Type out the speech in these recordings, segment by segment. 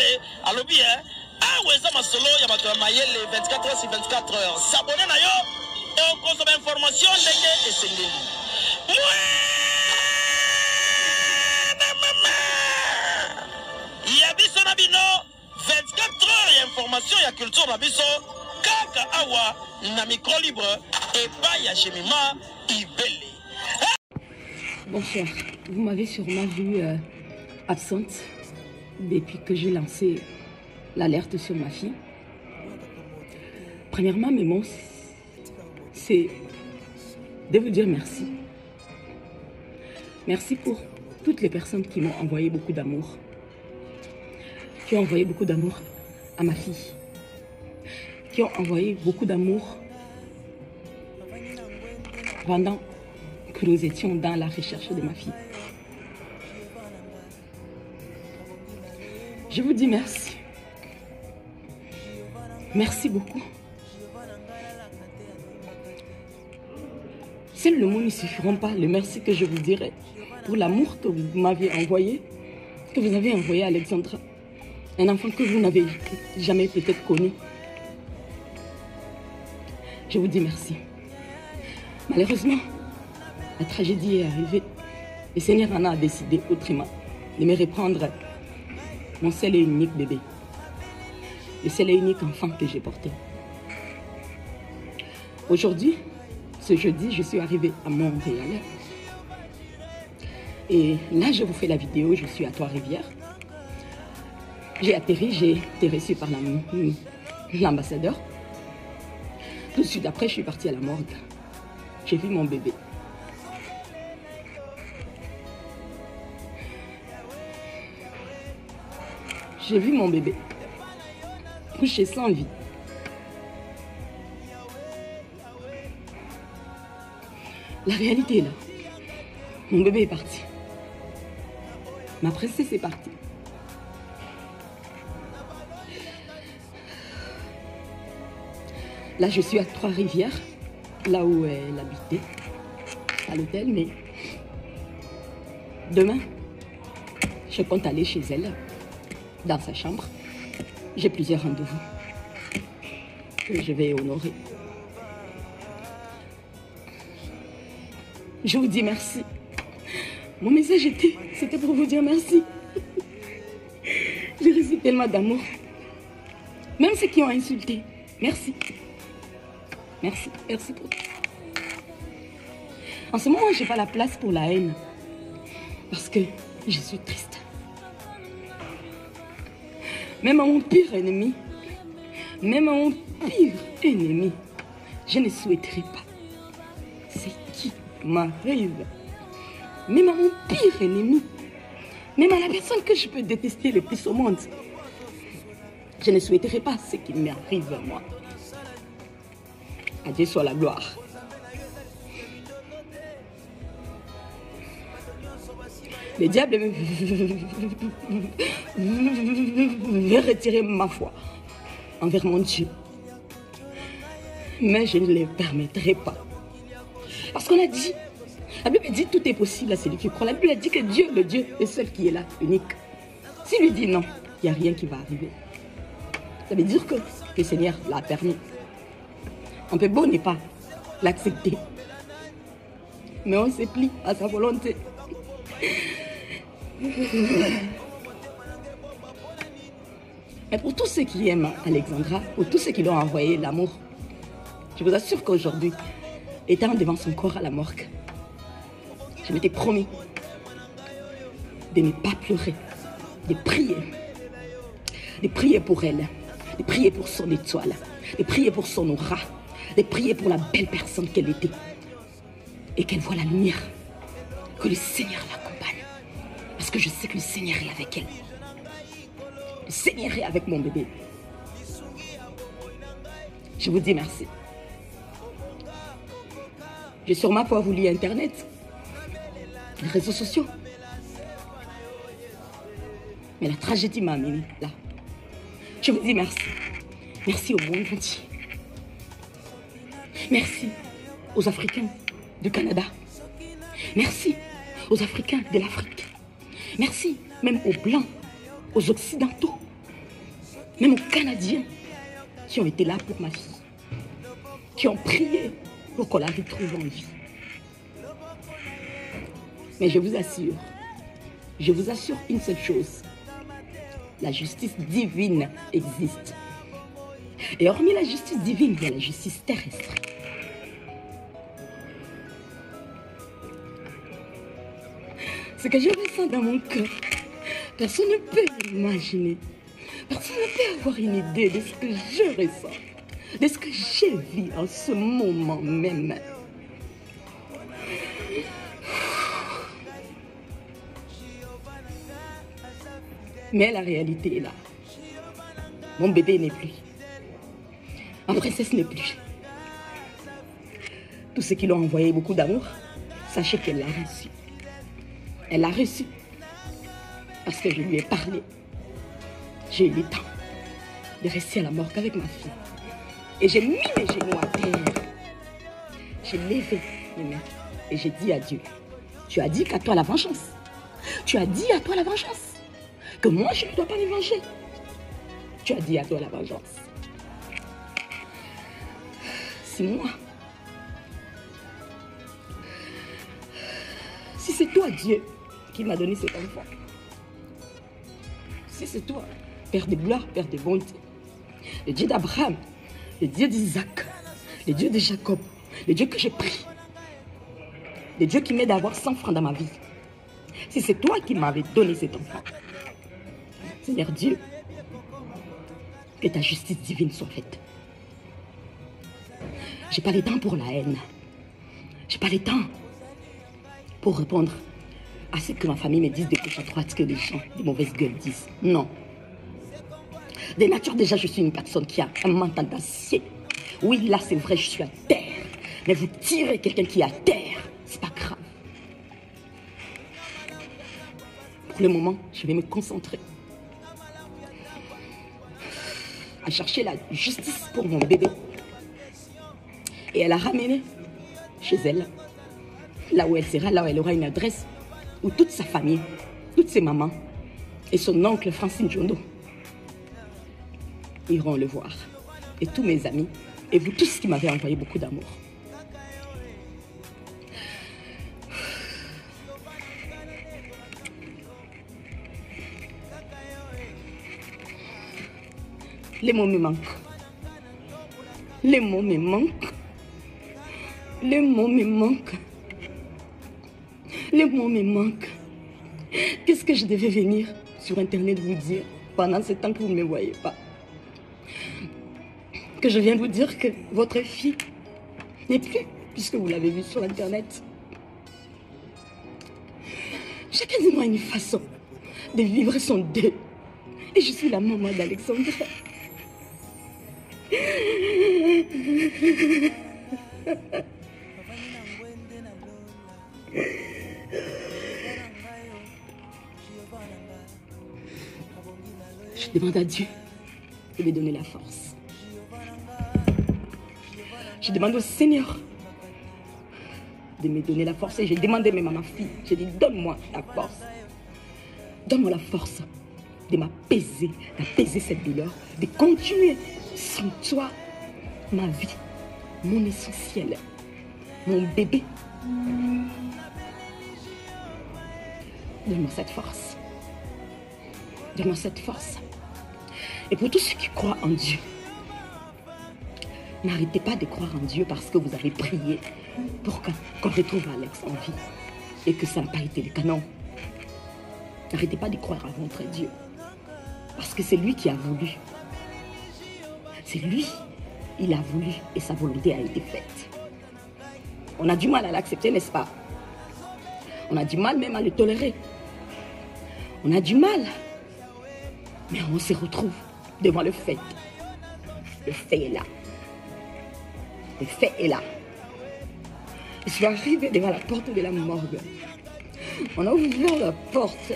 Mayele, alobi, ah, ouais, ça m'a solo, il y a ma Mayele 24 heures sur 24 heures. S'abonner na yo, et on consomme information, ndenge, et c'est il y a biso na bino 24 heures et information, il y a culture na biso, kaka awa, na micro libre, et pas ya chemima, ibele. Bonsoir, vous m'avez sûrement vu absente depuis que j'ai lancé l'alerte sur ma fille. Premièrement, mes mots, c'est de vous dire merci. Merci pour toutes les personnes qui m'ont envoyé beaucoup d'amour. Qui ont envoyé beaucoup d'amour à ma fille. Qui ont envoyé beaucoup d'amour pendant que nous étions dans la recherche de ma fille. Je vous dis merci. Merci beaucoup. Seuls les mots ne suffiront pas, le merci que je vous dirai pour l'amour que vous m'aviez envoyé, que vous avez envoyé à Alexandra. Un enfant que vous n'avez jamais peut-être connu. Je vous dis merci. Malheureusement, la tragédie est arrivée. Le Seigneur en a décidé autrement de me reprendre mon seul et unique bébé. Le seul et unique enfant que j'ai porté. Aujourd'hui, ce jeudi, je suis arrivée à Montréal. Et là, je vous fais la vidéo, je suis à Trois-Rivières. J'ai atterri, j'ai été reçue par l'ambassadeur. Tout de suite après, je suis partie à la morgue. J'ai vu mon bébé. J'ai vu mon bébé couché sans vie. La réalité est là. Mon bébé est parti. Ma princesse est partie. Là, je suis à Trois-Rivières, là où elle habitait, à l'hôtel, mais demain, je compte aller chez elle, dans sa chambre. J'ai plusieurs rendez-vous que je vais honorer. Je vous dis merci. Mon message c'était pour vous dire merci. J'ai reçu tellement d'amour. Même ceux qui ont insulté, merci. Merci, merci pour tout. En ce moment, je n'ai pas la place pour la haine. Parce que je suis triste. Même à mon pire ennemi, je ne souhaiterais pas. C'est qui m'arrive. Même à mon pire ennemi, même à la personne que je peux détester le plus au monde, je ne souhaiterais pas ce qui m'arrive à moi. À Dieu soit la gloire. Le diable veut retirer ma foi envers mon Dieu. Mais je ne le permettrai pas. Parce qu'on a dit, la Bible dit tout est possible à celui qui croit. La Bible a dit que Dieu, le Dieu, est seul qui est là, unique. S'il lui dit non, il n'y a rien qui va arriver. Ça veut dire que le Seigneur l'a permis. On peut beau ne pas l'accepter. Mais on se plie à sa volonté. Mais pour tous ceux qui aiment Alexandra, pour tous ceux qui lui ont envoyé l'amour, je vous assure qu'aujourd'hui, étant devant son corps à la morgue, je m'étais promis de ne pas pleurer, de prier pour elle, de prier pour son étoile, de prier pour son aura, de prier pour la belle personne qu'elle était et qu'elle voit la lumière, que le Seigneur l'accompagne. Parce que je sais que le Seigneur est avec elle. Le Seigneur est avec mon bébé. Je vous dis merci. J'ai sûrement pas voulu Internet, les réseaux sociaux. Mais la tragédie m'a amené là. Je vous dis merci. Merci au monde entier. Merci aux Africains du Canada. Merci aux Africains de l'Afrique. Merci même aux Blancs, aux Occidentaux, même aux Canadiens qui ont été là pour ma fille, qui ont prié pour qu'on la retrouve en vie. Mais je vous assure une seule chose, la justice divine existe. Et hormis la justice divine, il y a la justice terrestre. Ce que je ressens dans mon cœur, personne ne peut l'imaginer. Personne ne peut avoir une idée de ce que je ressens, de ce que je vis en ce moment même. Mais la réalité est là. Mon bébé n'est plus. Ma princesse n'est plus. Tous ceux qui l'ont envoyé beaucoup d'amour, sachez qu'elle l'a reçu. Elle l'a reçu. Parce que je lui ai parlé. J'ai eu le temps de rester à la morgue avec ma fille. Et j'ai mis mes genoux à terre. J'ai levé mes mains. Et j'ai dit à Dieu, tu as dit qu'à toi la vengeance. Tu as dit à toi la vengeance. Que moi, je ne dois pas me venger. Tu as dit à toi la vengeance. Si moi, si c'est toi, Dieu, qui m'a donné cet enfant, si c'est toi, Père de gloire, Père de bonté, le Dieu d'Abraham, le Dieu d'Isaac, le Dieu de Jacob, le Dieu que j'ai pris, le Dieu qui m'aide à avoir 100 francs dans ma vie, si c'est toi qui m'avais donné cet enfant, Seigneur Dieu, que ta justice divine soit faite. J'ai pas le temps pour la haine. J'ai pas le temps pour répondre à ce que ma famille me dise de gauche à droite, que les gens de mauvaise gueule disent. Non. De nature, déjà, je suis une personne qui a un mental d'acier. Oui, là, c'est vrai, je suis à terre. Mais vous tirez quelqu'un qui est à terre, c'est pas grave. Pour le moment, je vais me concentrer à chercher la justice pour mon bébé. Et elle a ramené chez elle, là où elle sera, là où elle aura une adresse, où toute sa famille, toutes ses mamans et son oncle Francine Jondo iront le voir. Et tous mes amis, et vous tous qui m'avez envoyé beaucoup d'amour. Les mots me manquent. Les mots me manquent. Les mots me manquent. Les mots me manquent. Qu'est-ce que je devais venir sur Internet vous dire pendant ce temps que vous ne me voyez pas? Que je viens de vous dire que votre fille n'est plus, puisque vous l'avez vue sur Internet. Chacun de nous a une façon de vivre son deuil. Et je suis la maman d'Alexandra. Je demande à Dieu de me donner la force. Je demande au Seigneur de me donner la force. Et j'ai demandé même à ma fille, j'ai dit, donne-moi la force. Donne-moi la force de m'apaiser, d'apaiser cette douleur, de continuer sans toi ma vie, mon essentiel, mon bébé. Donne-moi cette force. Donne-moi cette force. Et pour tous ceux qui croient en Dieu, n'arrêtez pas de croire en Dieu parce que vous avez prié pour qu'on retrouve Alex en vie et que ça n'a pas été le cas. Non. N'arrêtez pas de croire à votre Dieu parce que c'est lui qui a voulu. C'est lui, il a voulu et sa volonté a été faite. On a du mal à l'accepter, n'est-ce pas? On a du mal même à le tolérer. On a du mal. Mais on se retrouve devant le fait. Le fait est là. Le fait est là. Je suis arrivée devant la porte de la morgue. On a ouvert la porte.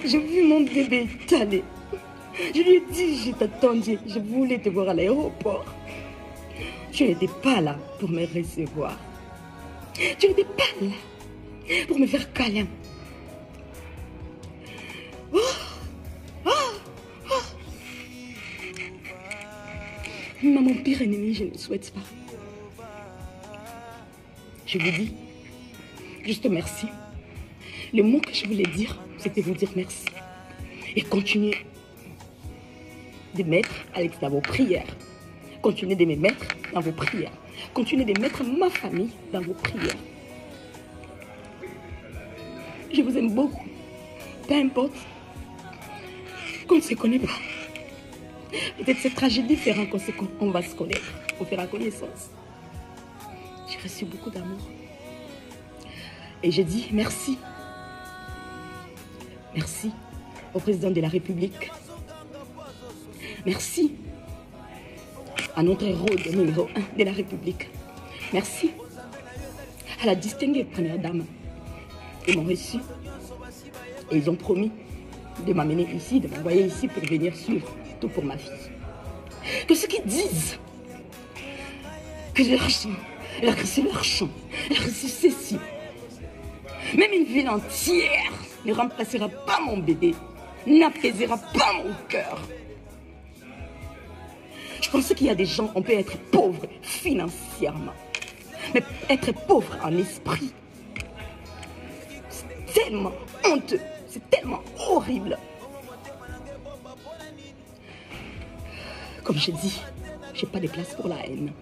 J'ai vu mon bébé étalé. Je lui ai dit, je t'attendais, je voulais te voir à l'aéroport. Tu n'étais pas là pour me recevoir. Tu n'étais pas là pour me faire câlin. Oh, oh, oh. mon pire ennemi, je ne le souhaite pas. Je vous dis juste merci. Le mot que je voulais dire, c'était vous dire merci. Et continuez de mettre Alex dans vos prières. Continuez de me mettre dans vos prières. Continuez de mettre ma famille dans vos prières. Je vous aime beaucoup. Peu importe qu'on ne se connaît pas. Peut-être cette tragédie fera qu'on va se connaître. On fera connaissance. J'ai reçu beaucoup d'amour. Et j'ai dit merci. Merci au président de la République. Merci à notre héros numéro 1 de la République. Merci à la distinguée première dame. Ils m'ont reçu et ils ont promis de m'amener ici, de m'envoyer ici pour venir suivre tout pour ma fille. Que ceux qui disent que leur sang, elle a reçu leur champ, elle a reçu ceci. Même une ville entière ne remplacera pas mon bébé, n'apaisera pas mon cœur. Je pensais qu'il y a des gens, on peut être pauvre financièrement, mais être pauvre en esprit, c'est tellement honteux, c'est tellement horrible. Comme je dis, je n'ai pas de place pour la haine.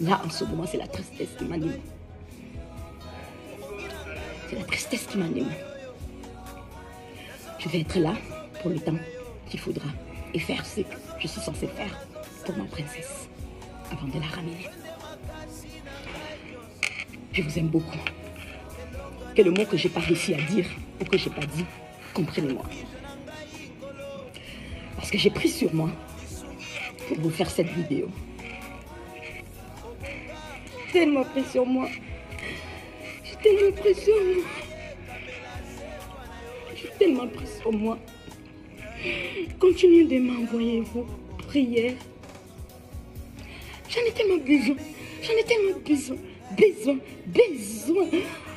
Là, en ce moment, c'est la tristesse qui m'anime. C'est la tristesse qui m'anime. Je vais être là pour le temps qu'il faudra et faire ce que je suis censée faire pour ma princesse avant de la ramener. Je vous aime beaucoup. Et le mot que je n'ai pas réussi à dire ou que je n'ai pas dit, comprenez-moi. Parce que j'ai pris sur moi pour vous faire cette vidéo. Tellement pris sur moi. J'ai tellement pris sur moi. J'ai tellement pris sur moi. Continuez de m'envoyer vos prières. J'en ai tellement besoin. J'en ai tellement besoin. Besoin.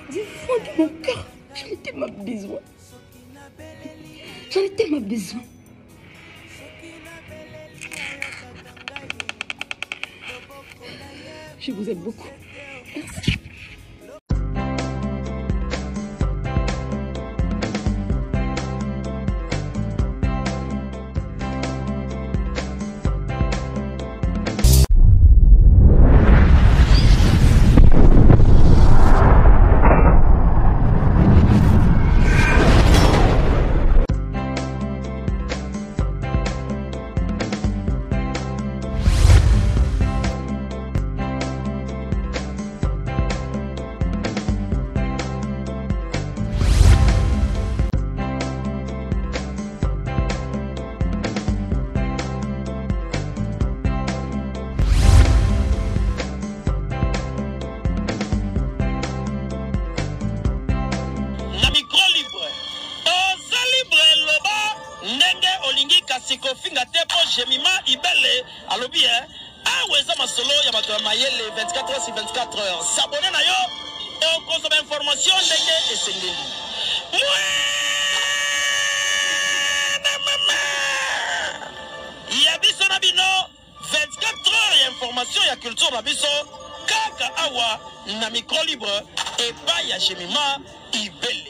Du fond de mon cœur. J'en ai tellement besoin. J'en ai tellement besoin. Je vous aime beaucoup. Merci. Kofinga tepo Jemima Ibele alobi aweza masolo ya bato ya mayele 24 heures sur 24 heures. S'abonner na yo et consommer information ndenge esengeli. Ya biso na bino 24 heures ya information ya culture na biso kaka awa na micro libre et pas ya Jemima Ibele.